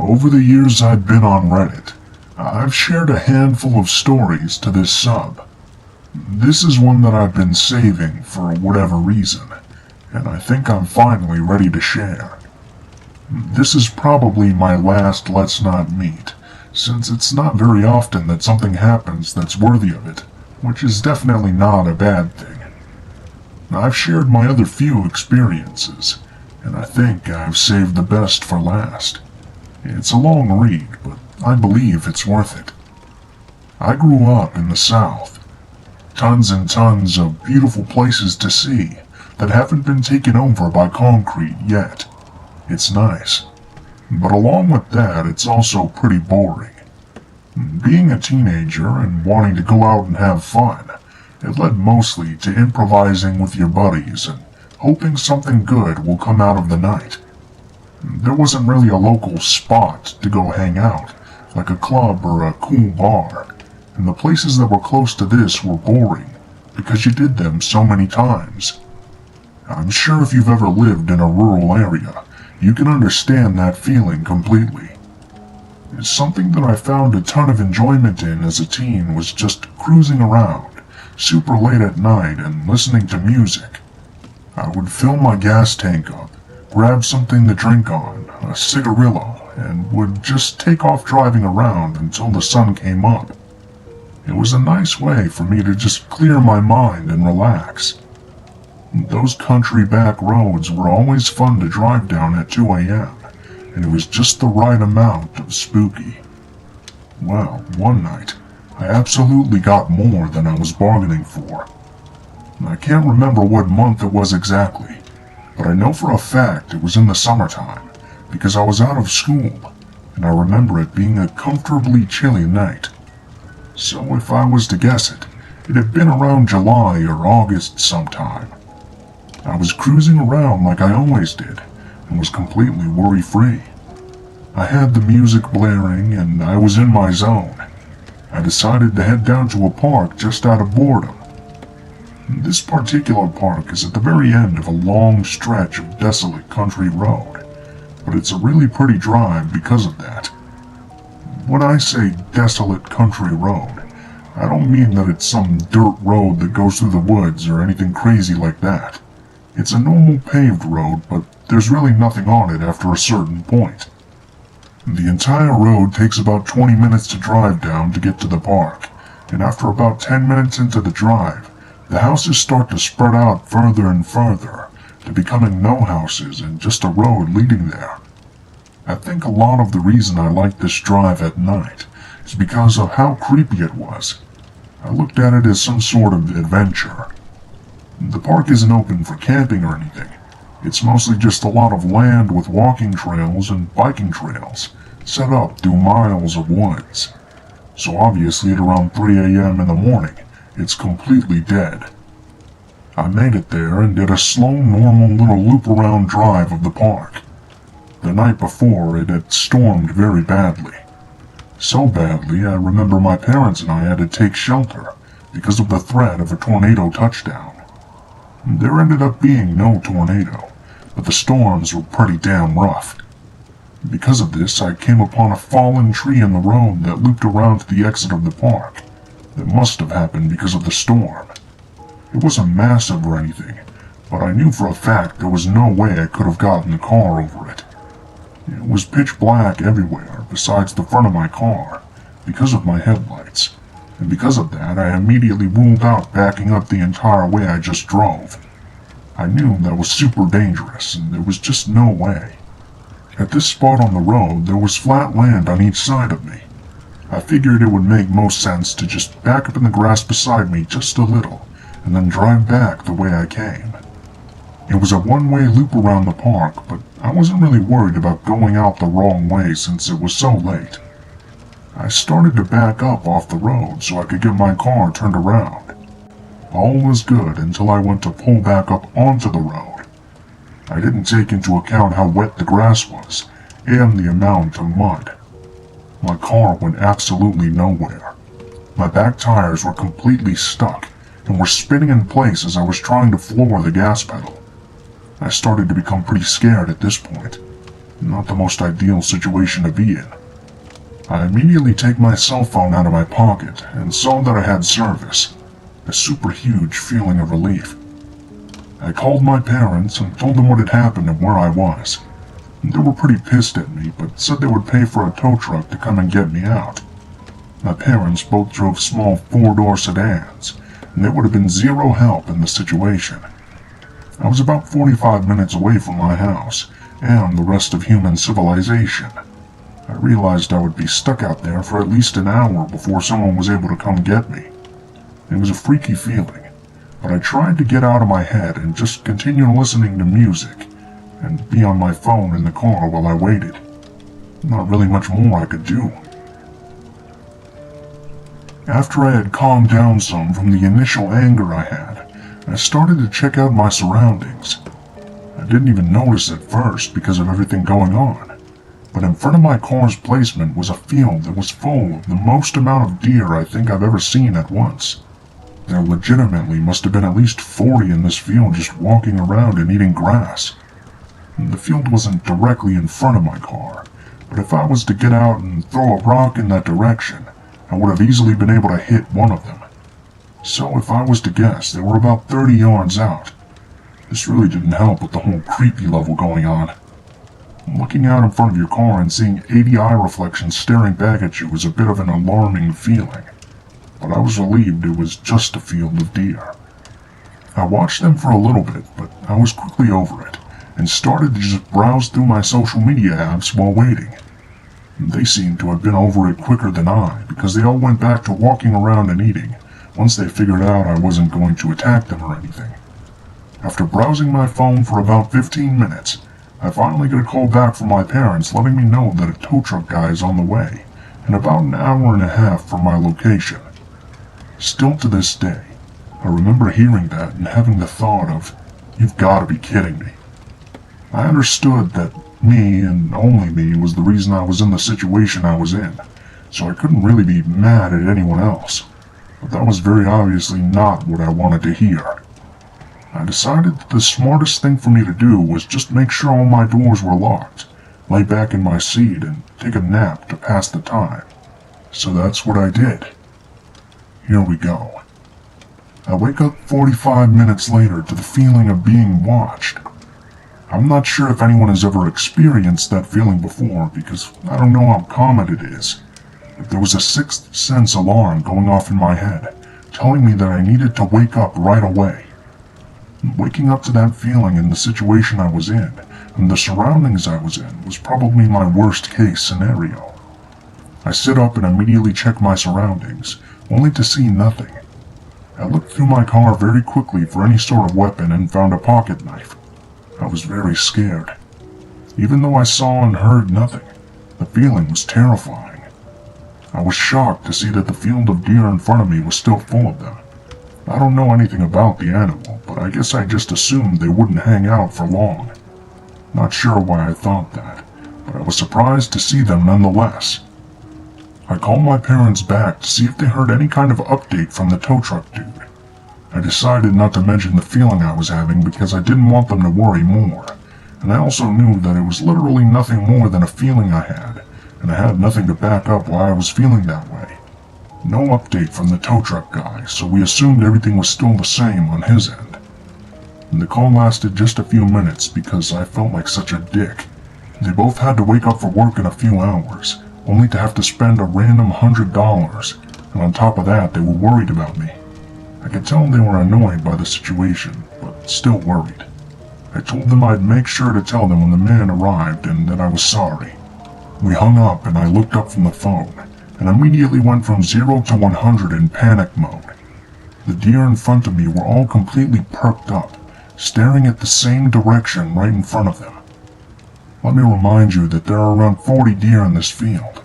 Over the years I've been on Reddit, I've shared a handful of stories to this sub. This is one that I've been saving for whatever reason, and I think I'm finally ready to share. This is probably my last Let's Not Meet, since it's not very often that something happens that's worthy of it, which is definitely not a bad thing. I've shared my other few experiences, and I think I've saved the best for last. It's a long read, but I believe it's worth it. I grew up in the South. Tons and tons of beautiful places to see that haven't been taken over by concrete yet. It's nice. But along with that, it's also pretty boring. Being a teenager and wanting to go out and have fun, it led mostly to improvising with your buddies and hoping something good will come out of the night. There wasn't really a local spot to go hang out, like a club or a cool bar, and the places that were close to this were boring, because you did them so many times. I'm sure if you've ever lived in a rural area, you can understand that feeling completely. Something that I found a ton of enjoyment in as a teen was just cruising around, super late at night and listening to music. I would fill my gas tank up, grab something to drink on, a cigarillo, and would just take off driving around until the sun came up. It was a nice way for me to just clear my mind and relax. Those country back roads were always fun to drive down at 2 a.m., and it was just the right amount of spooky. Well, one night, I absolutely got more than I was bargaining for. I can't remember what month it was exactly, but I know for a fact it was in the summertime, because I was out of school, and I remember it being a comfortably chilly night. So if I was to guess it, it had been around July or August sometime. I was cruising around like I always did, and was completely worry-free. I had the music blaring, and I was in my zone. I decided to head down to a park just out of boredom. This particular park is at the very end of a long stretch of desolate country road, but it's a really pretty drive because of that. When I say desolate country road, I don't mean that it's some dirt road that goes through the woods or anything crazy like that. It's a normal paved road, but there's really nothing on it after a certain point. The entire road takes about 20 minutes to drive down to get to the park, and after about 10 minutes into the drive, the houses start to spread out further and further, to becoming no houses and just a road leading there. I think a lot of the reason I like this drive at night is because of how creepy it was. I looked at it as some sort of adventure. The park isn't open for camping or anything. It's mostly just a lot of land with walking trails and biking trails, set up through miles of woods. So obviously at around 3 a.m. in the morning, it's completely dead. I made it there and did a slow, normal little loop-around drive of the park. The night before, it had stormed very badly. So badly, I remember my parents and I had to take shelter because of the threat of a tornado touchdown. There ended up being no tornado, but the storms were pretty damn rough. Because of this, I came upon a fallen tree in the road that looped around to the exit of the park. That must have happened because of the storm. It wasn't massive or anything, but I knew for a fact there was no way I could have gotten the car over it. It was pitch black everywhere besides the front of my car, because of my headlights, and because of that I immediately ruled out backing up the entire way I just drove. I knew that was super dangerous, and there was just no way. At this spot on the road, there was flat land on each side of me. I figured it would make most sense to just back up in the grass beside me just a little, and then drive back the way I came. It was a one-way loop around the park, but I wasn't really worried about going out the wrong way since it was so late. I started to back up off the road so I could get my car turned around. All was good until I went to pull back up onto the road. I didn't take into account how wet the grass was, and the amount of mud. My car went absolutely nowhere. My back tires were completely stuck, and were spinning in place as I was trying to floor the gas pedal. I started to become pretty scared at this point. Not the most ideal situation to be in. I immediately take my cell phone out of my pocket and saw that I had service. A super huge feeling of relief. I called my parents and told them what had happened and where I was. They were pretty pissed at me, but said they would pay for a tow truck to come and get me out. My parents both drove small four-door sedans, and they would have been zero help in the situation. I was about 45 minutes away from my house, and the rest of human civilization. I realized I would be stuck out there for at least an hour before someone was able to come get me. It was a freaky feeling, but I tried to get out of my head and just continue listening to music, and be on my phone in the car while I waited. Not really much more I could do. After I had calmed down some from the initial anger I had, I started to check out my surroundings. I didn't even notice at first because of everything going on, but in front of my car's placement was a field that was full of the most amount of deer I think I've ever seen at once. There legitimately must have been at least 40 in this field just walking around and eating grass. The field wasn't directly in front of my car, but if I was to get out and throw a rock in that direction, I would have easily been able to hit one of them. So if I was to guess, they were about 30 yards out. This really didn't help with the whole creepy level going on. Looking out in front of your car and seeing 80 eye reflections staring back at you was a bit of an alarming feeling, but I was relieved it was just a field of deer. I watched them for a little bit, but I was quickly over it, and started to just browse through my social media apps while waiting. They seemed to have been over it quicker than I, because they all went back to walking around and eating, once they figured out I wasn't going to attack them or anything. After browsing my phone for about 15 minutes, I finally get a call back from my parents letting me know that a tow truck guy is on the way, and about an hour and a half from my location. Still to this day, I remember hearing that and having the thought of, "You've got to be kidding me." I understood that me, and only me, was the reason I was in the situation I was in, so I couldn't really be mad at anyone else. But that was very obviously not what I wanted to hear. I decided that the smartest thing for me to do was just make sure all my doors were locked, lay back in my seat, and take a nap to pass the time. So that's what I did. Here we go. I wake up 45 minutes later to the feeling of being watched. I'm not sure if anyone has ever experienced that feeling before, because I don't know how common it is. But there was a sixth sense alarm going off in my head, telling me that I needed to wake up right away. Waking up to that feeling in the situation I was in, and the surroundings I was in, was probably my worst case scenario. I sit up and immediately check my surroundings, only to see nothing. I looked through my car very quickly for any sort of weapon and found a pocket knife. I was very scared. Even though I saw and heard nothing, the feeling was terrifying. I was shocked to see that the field of deer in front of me was still full of them. I don't know anything about the animal, but I guess I just assumed they wouldn't hang out for long. Not sure why I thought that, but I was surprised to see them nonetheless. I called my parents back to see if they heard any kind of update from the tow truck dude. I decided not to mention the feeling I was having because I didn't want them to worry more, and I also knew that it was literally nothing more than a feeling I had, and I had nothing to back up why I was feeling that way. No update from the tow truck guy, so we assumed everything was still the same on his end. And the call lasted just a few minutes because I felt like such a dick. They both had to wake up for work in a few hours, only to have to spend a random $100, and on top of that they were worried about me. I could tell they were annoyed by the situation, but still worried. I told them I'd make sure to tell them when the man arrived and that I was sorry. We hung up and I looked up from the phone, and immediately went from 0 to 100 in panic mode. The deer in front of me were all completely perked up, staring at the same direction right in front of them. Let me remind you that there are around 40 deer in this field.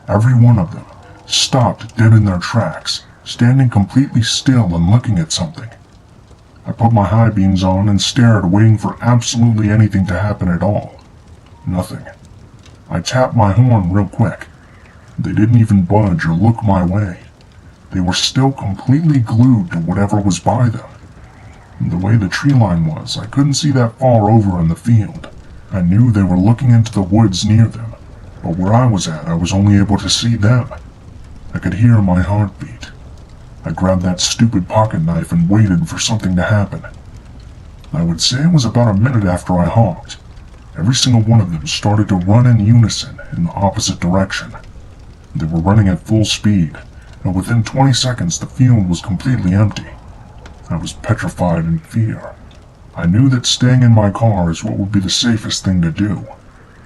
Every one of them stopped dead in their tracks, standing completely still and looking at something. I put my high beams on and stared, waiting for absolutely anything to happen at all. Nothing. I tapped my horn real quick. They didn't even budge or look my way. They were still completely glued to whatever was by them. The way the tree line was, I couldn't see that far over in the field, I knew they were looking into the woods near them, but where I was at, I was only able to see them. I could hear my heartbeat. I grabbed that stupid pocket knife and waited for something to happen. I would say it was about a minute after I honked. Every single one of them started to run in unison in the opposite direction. They were running at full speed, and within 20 seconds the field was completely empty. I was petrified in fear. I knew that staying in my car is what would be the safest thing to do,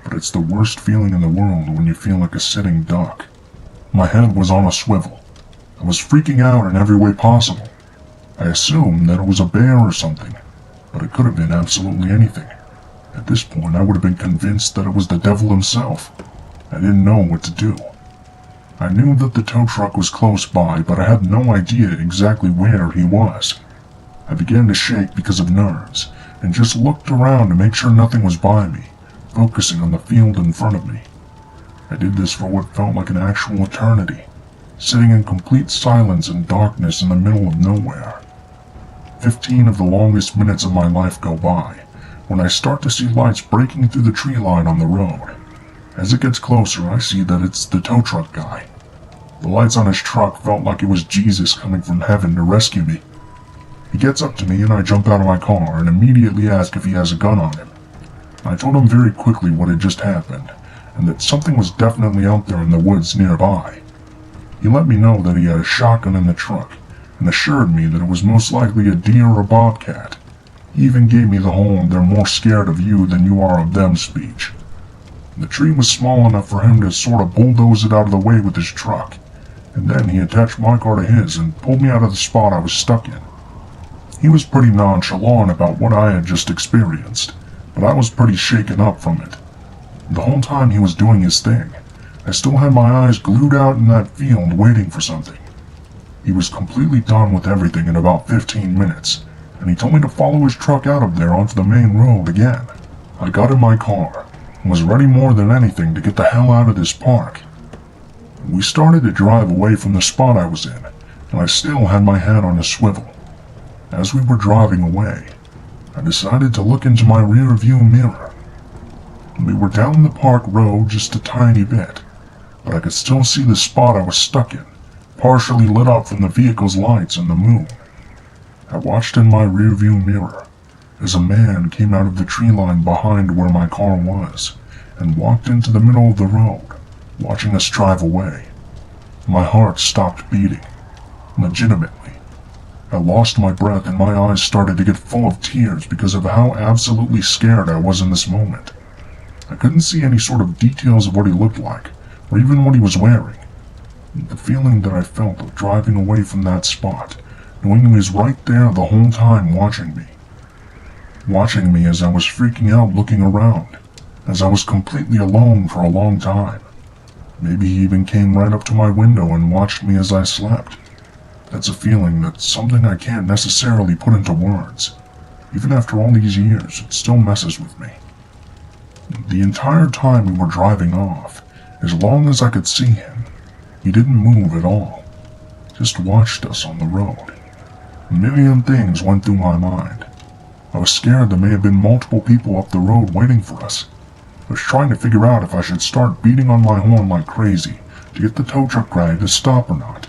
but it's the worst feeling in the world when you feel like a sitting duck. My head was on a swivel. I was freaking out in every way possible. I assumed that it was a bear or something, but it could have been absolutely anything. At this point, I would have been convinced that it was the devil himself. I didn't know what to do. I knew that the tow truck was close by, but I had no idea exactly where he was. I began to shake because of nerves, and just looked around to make sure nothing was by me, focusing on the field in front of me. I did this for what felt like an actual eternity, sitting in complete silence and darkness in the middle of nowhere. 15 of the longest minutes of my life go by, when I start to see lights breaking through the tree line on the road. As it gets closer, I see that it's the tow truck guy. The lights on his truck felt like it was Jesus coming from heaven to rescue me. He gets up to me and I jump out of my car and immediately ask if he has a gun on him. I told him very quickly what had just happened, and that something was definitely out there in the woods nearby. He let me know that he had a shotgun in the truck, and assured me that it was most likely a deer or a bobcat. He even gave me the whole "they're more scared of you than you are of them" speech. The tree was small enough for him to sort of bulldoze it out of the way with his truck, and then he attached my car to his and pulled me out of the spot I was stuck in. He was pretty nonchalant about what I had just experienced, but I was pretty shaken up from it. The whole time he was doing his thing, I still had my eyes glued out in that field waiting for something. He was completely done with everything in about 15 minutes, and he told me to follow his truck out of there onto the main road again. I got in my car, and was ready more than anything to get the hell out of this park. We started to drive away from the spot I was in, and I still had my head on a swivel. As we were driving away, I decided to look into my rear view mirror. We were down the park road just a tiny bit, but I could still see the spot I was stuck in, partially lit up from the vehicle's lights and the moon. I watched in my rear view mirror as a man came out of the tree line behind where my car was and walked into the middle of the road, watching us drive away. My heart stopped beating. Legitimately. I lost my breath and my eyes started to get full of tears because of how absolutely scared I was in this moment. I couldn't see any sort of details of what he looked like, or even what he was wearing. The feeling that I felt of driving away from that spot, knowing he was right there the whole time watching me. Watching me as I was freaking out looking around, as I was completely alone for a long time. Maybe he even came right up to my window and watched me as I slept. That's a feeling that's something I can't necessarily put into words. Even after all these years, it still messes with me. The entire time we were driving off, as long as I could see him, he didn't move at all. Just watched us on the road. A million things went through my mind. I was scared there may have been multiple people up the road waiting for us. I was trying to figure out if I should start beating on my horn like crazy to get the tow truck guy to stop or not.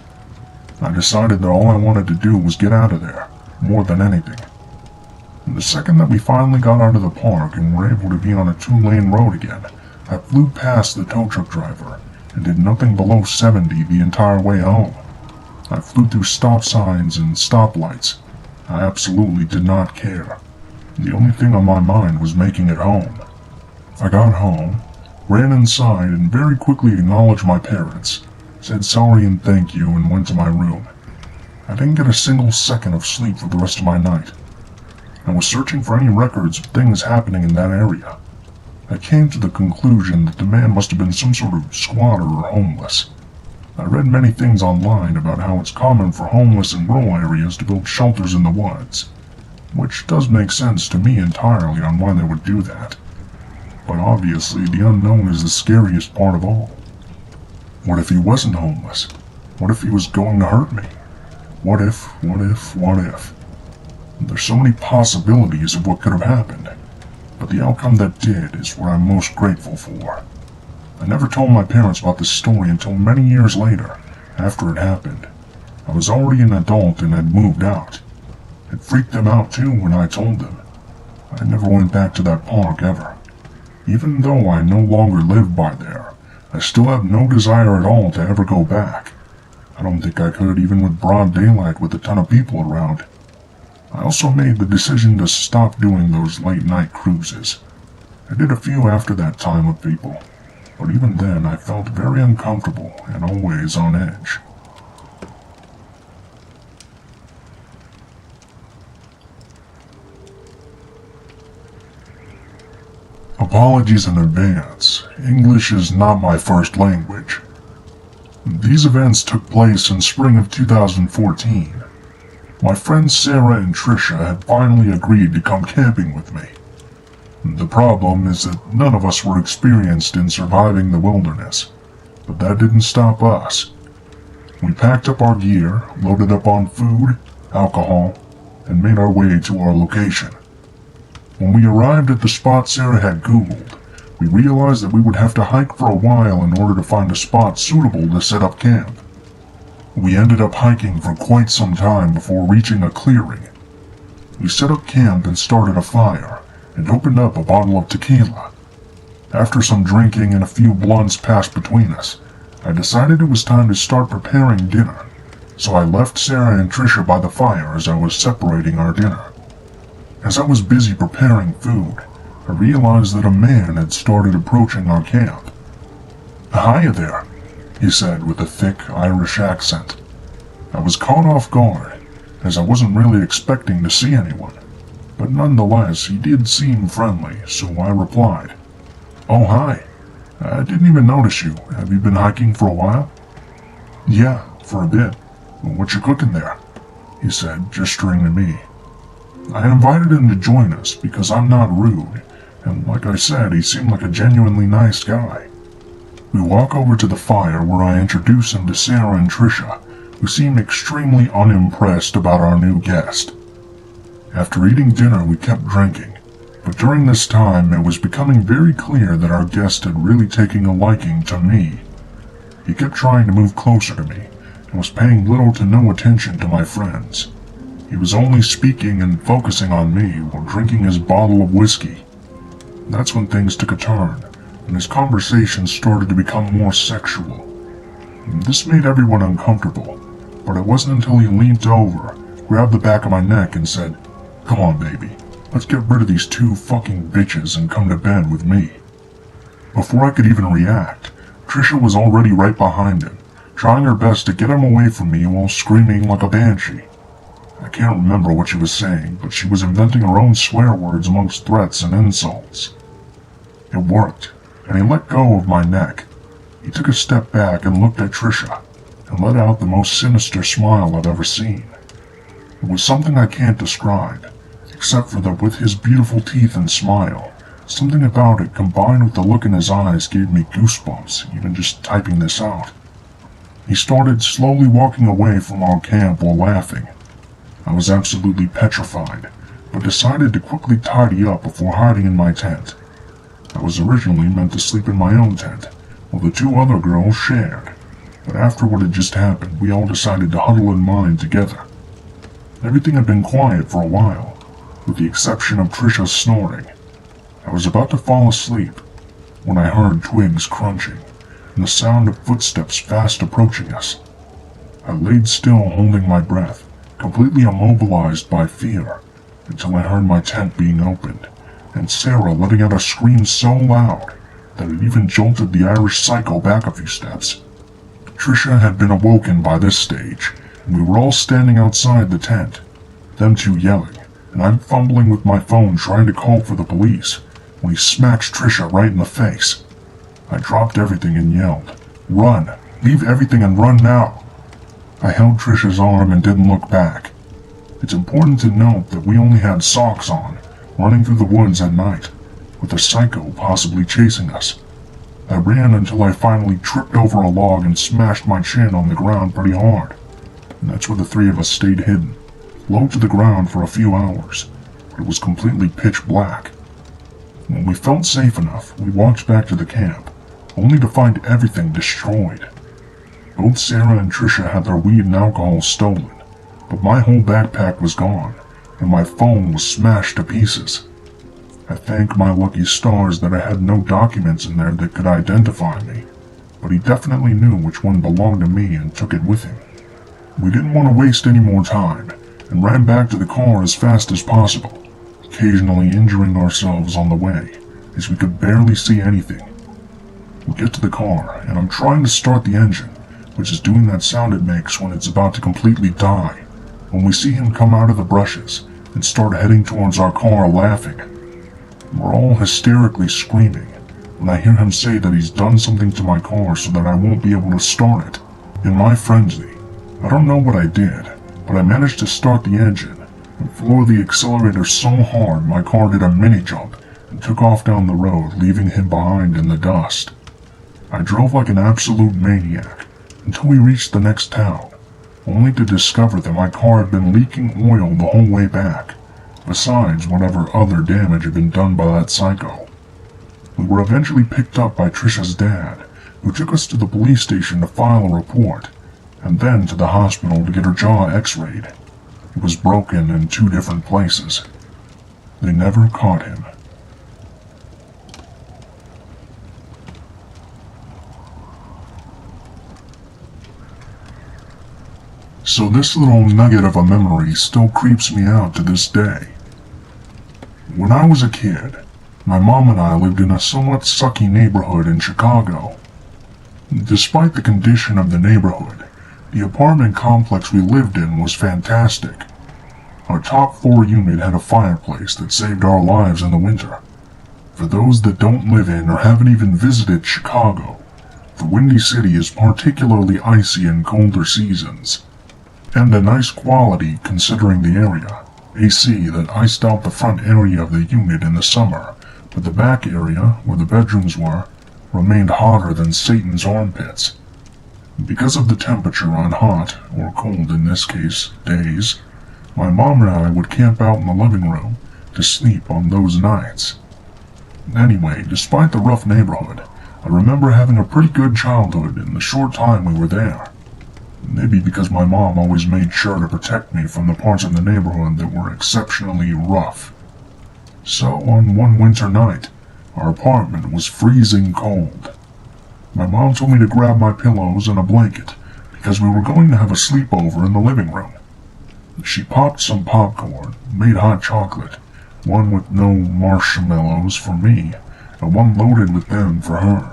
I decided that all I wanted to do was get out of there, more than anything. And the second that we finally got out of the park and were able to be on a 2-lane road again, I flew past the tow truck driver and did nothing below 70 the entire way home. I flew through stop signs and stoplights. I absolutely did not care. The only thing on my mind was making it home. I got home, ran inside, and very quickly acknowledged my parents, said sorry and thank you, and went to my room. I didn't get a single second of sleep for the rest of my night. I was searching for any records of things happening in that area. I came to the conclusion that the man must have been some sort of squatter or homeless. I read many things online about how it's common for homeless in rural areas to build shelters in the woods, which does make sense to me entirely on why they would do that. But obviously the unknown is the scariest part of all. What if he wasn't homeless? What if he was going to hurt me? What if? There's so many possibilities of what could have happened. but the outcome that did is what I'm most grateful for. I never told my parents about this story until many years later, after it happened. I was already an adult and had moved out. It freaked them out too when I told them. I never went back to that park ever. Even though I no longer live by there, I still have no desire at all to ever go back. I don't think I could even with broad daylight with a ton of people around. I also made the decision to stop doing those late night cruises. I did a few after that time with people, but even then I felt very uncomfortable and always on edge. Apologies in advance. English is not my first language. These events took place in spring of 2014. My friends Sarah and Trisha had finally agreed to come camping with me. The problem is that none of us were experienced in surviving the wilderness, but that didn't stop us. We packed up our gear, loaded up on food, alcohol, and made our way to our location. When we arrived at the spot Sarah had Googled, we realized that we would have to hike for a while in order to find a spot suitable to set up camp. We ended up hiking for quite some time before reaching a clearing. We set up camp and started a fire, and opened up a bottle of tequila. After some drinking and a few blunts passed between us, I decided it was time to start preparing dinner, so I left Sarah and Trisha by the fire as I was separating our dinner. As I was busy preparing food, I realized that a man had started approaching our camp. "Hiya there," he said with a thick Irish accent. I was caught off guard, as I wasn't really expecting to see anyone, but nonetheless he did seem friendly, so I replied, "Oh, hi. I didn't even notice you. Have you been hiking for a while?" "Yeah, for a bit. What you cooking there?" he said, gesturing to me. I had invited him to join us because I'm not rude, and like I said, he seemed like a genuinely nice guy. We walk over to the fire where I introduce him to Sarah and Trisha, who seemed extremely unimpressed about our new guest. After eating dinner, we kept drinking, but during this time it was becoming very clear that our guest had really taken a liking to me. He kept trying to move closer to me, and was paying little to no attention to my friends. He was only speaking and focusing on me while drinking his bottle of whiskey. That's when things took a turn, and his conversation started to become more sexual. This made everyone uncomfortable, but it wasn't until he leaned over, grabbed the back of my neck and said, "Come on, baby, let's get rid of these two fucking bitches and come to bed with me." Before I could even react, Trisha was already right behind him, trying her best to get him away from me while screaming like a banshee. I can't remember what she was saying, but she was inventing her own swear words amongst threats and insults. It worked, and he let go of my neck. He took a step back and looked at Trisha, and let out the most sinister smile I've ever seen. It was something I can't describe, except for that with his beautiful teeth and smile, something about it combined with the look in his eyes gave me goosebumps, even just typing this out. He started slowly walking away from our camp while laughing. I was absolutely petrified, but decided to quickly tidy up before hiding in my tent. I was originally meant to sleep in my own tent, while the two other girls shared, but after what had just happened, we all decided to huddle in mine together. Everything had been quiet for a while, with the exception of Trisha's snoring. I was about to fall asleep when I heard twigs crunching, and the sound of footsteps fast approaching us. I laid still holding my breath, completely immobilized by fear, until I heard my tent being opened, and Sarah letting out a scream so loud that it even jolted the Irish psycho back a few steps. Trisha had been awoken by this stage, and we were all standing outside the tent, them two yelling, and I'm fumbling with my phone trying to call for the police, when he smacks Trisha right in the face. I dropped everything and yelled, "Run! Leave everything and run now!" I held Trisha's arm and didn't look back. It's important to note that we only had socks on, running through the woods at night, with a psycho possibly chasing us. I ran until I finally tripped over a log and smashed my chin on the ground pretty hard, and that's where the three of us stayed hidden, low to the ground for a few hours, but it was completely pitch black. When we felt safe enough, we walked back to the camp, only to find everything destroyed. Both Sarah and Trisha had their weed and alcohol stolen, but my whole backpack was gone, and my phone was smashed to pieces. I thank my lucky stars that I had no documents in there that could identify me, but he definitely knew which one belonged to me and took it with him. We didn't want to waste any more time, and ran back to the car as fast as possible, occasionally injuring ourselves on the way, as we could barely see anything. We get to the car, and I'm trying to start the engine, which is doing that sound it makes when it's about to completely die, when we see him come out of the brushes and start heading towards our car laughing. We're all hysterically screaming when I hear him say that he's done something to my car so that I won't be able to start it. In my frenzy, I don't know what I did, but I managed to start the engine and floor the accelerator so hard my car did a mini jump and took off down the road, leaving him behind in the dust. I drove like an absolute maniac until we reached the next town, only to discover that my car had been leaking oil the whole way back, besides whatever other damage had been done by that psycho. We were eventually picked up by Trisha's dad, who took us to the police station to file a report, and then to the hospital to get her jaw x-rayed. It was broken in 2 different places. They never caught him. So this little nugget of a memory still creeps me out to this day. When I was a kid, my mom and I lived in a somewhat sucky neighborhood in Chicago. Despite the condition of the neighborhood, the apartment complex we lived in was fantastic. Our top floor unit had a fireplace that saved our lives in the winter. For those that don't live in or haven't even visited Chicago, the Windy City is particularly icy in colder seasons, and a nice quality considering the area. AC that iced out the front area of the unit in the summer, but the back area, where the bedrooms were, remained hotter than Satan's armpits. Because of the temperature on hot, or cold in this case, days, my mom and I would camp out in the living room to sleep on those nights. Anyway, despite the rough neighborhood, I remember having a pretty good childhood in the short time we were there. Maybe because my mom always made sure to protect me from the parts of the neighborhood that were exceptionally rough. So on one winter night, our apartment was freezing cold. My mom told me to grab my pillows and a blanket because we were going to have a sleepover in the living room. She popped some popcorn, made hot chocolate, one with no marshmallows for me, and one loaded with them for her.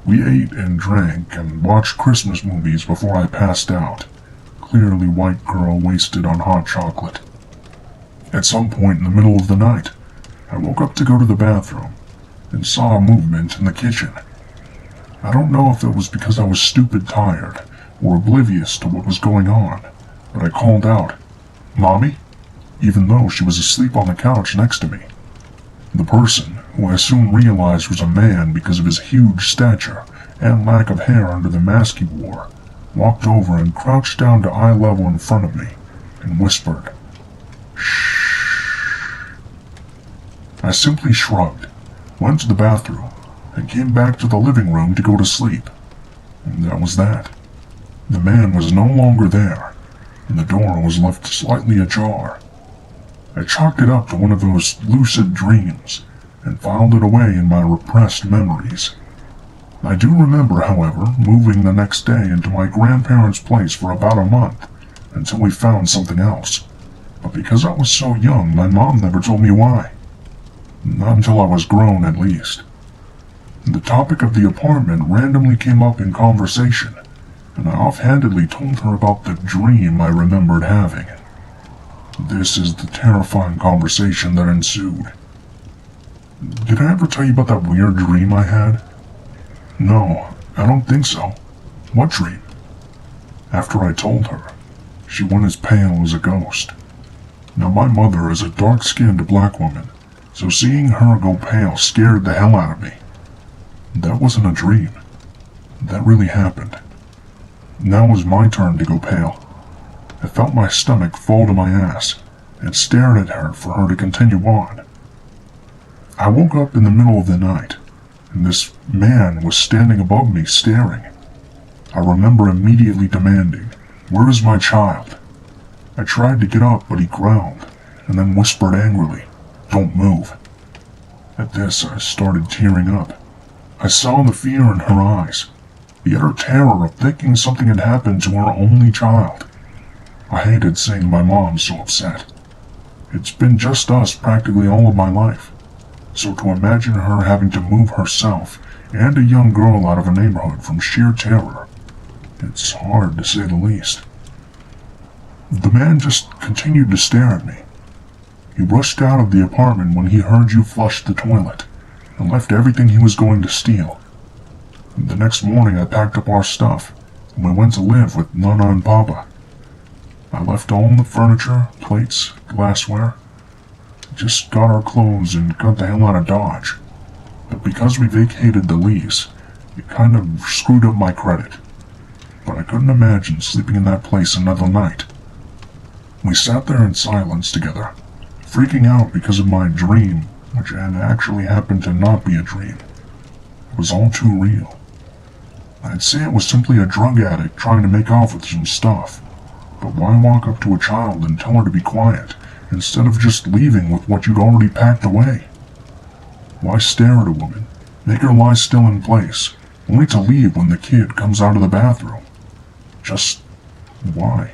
We ate and drank and watched Christmas movies before I passed out, clearly white girl wasted on hot chocolate. At some point in the middle of the night, I woke up to go to the bathroom and saw a movement in the kitchen. I don't know if it was because I was stupid tired or oblivious to what was going on, but I called out, "Mommy?" even though she was asleep on the couch next to me. The person, who I soon realized was a man because of his huge stature and lack of hair under the mask he wore, walked over and crouched down to eye level in front of me and whispered, "Shh." I simply shrugged, went to the bathroom, and came back to the living room to go to sleep. And that was that. The man was no longer there, and the door was left slightly ajar. I chalked it up to one of those lucid dreams, and filed it away in my repressed memories. I do remember, however, moving the next day into my grandparents' place for about a month, until we found something else. But because I was so young, my mom never told me why. Not until I was grown, at least. The topic of the apartment randomly came up in conversation, and I offhandedly told her about the dream I remembered having. This is the terrifying conversation that ensued. Did I ever tell you about that weird dream I had? No, I don't think so. What dream? After I told her, she went as pale as a ghost. Now my mother is a dark-skinned black woman, so seeing her go pale scared the hell out of me. That wasn't a dream. That really happened. Now it was my turn to go pale. I felt my stomach fall to my ass, and stared at her for her to continue on. I woke up in the middle of the night, and this man was standing above me staring. I remember immediately demanding, "Where is my child?" I tried to get up, but he growled, and then whispered angrily, "Don't move." At this, I started tearing up. I saw the fear in her eyes, the utter terror of thinking something had happened to her only child. I hated seeing my mom so upset. It's been just us practically all of my life, so to imagine her having to move herself and a young girl out of a neighborhood from sheer terror, it's hard to say the least. The man just continued to stare at me. He rushed out of the apartment when he heard you flush the toilet, and left everything he was going to steal. The next morning I packed up our stuff, and we went to live with Nana and Papa. I left all the furniture, plates, glassware. Just got our clothes and got the hell out of Dodge. But because we vacated the lease, it kind of screwed up my credit. But I couldn't imagine sleeping in that place another night. We sat there in silence together, freaking out because of my dream, which had actually happened to not be a dream. It was all too real. I'd say it was simply a drug addict trying to make off with some stuff. But why walk up to a child and tell her to be quiet, instead of just leaving with what you'd already packed away? Why stare at a woman, make her lie still in place, only to leave when the kid comes out of the bathroom? Just why?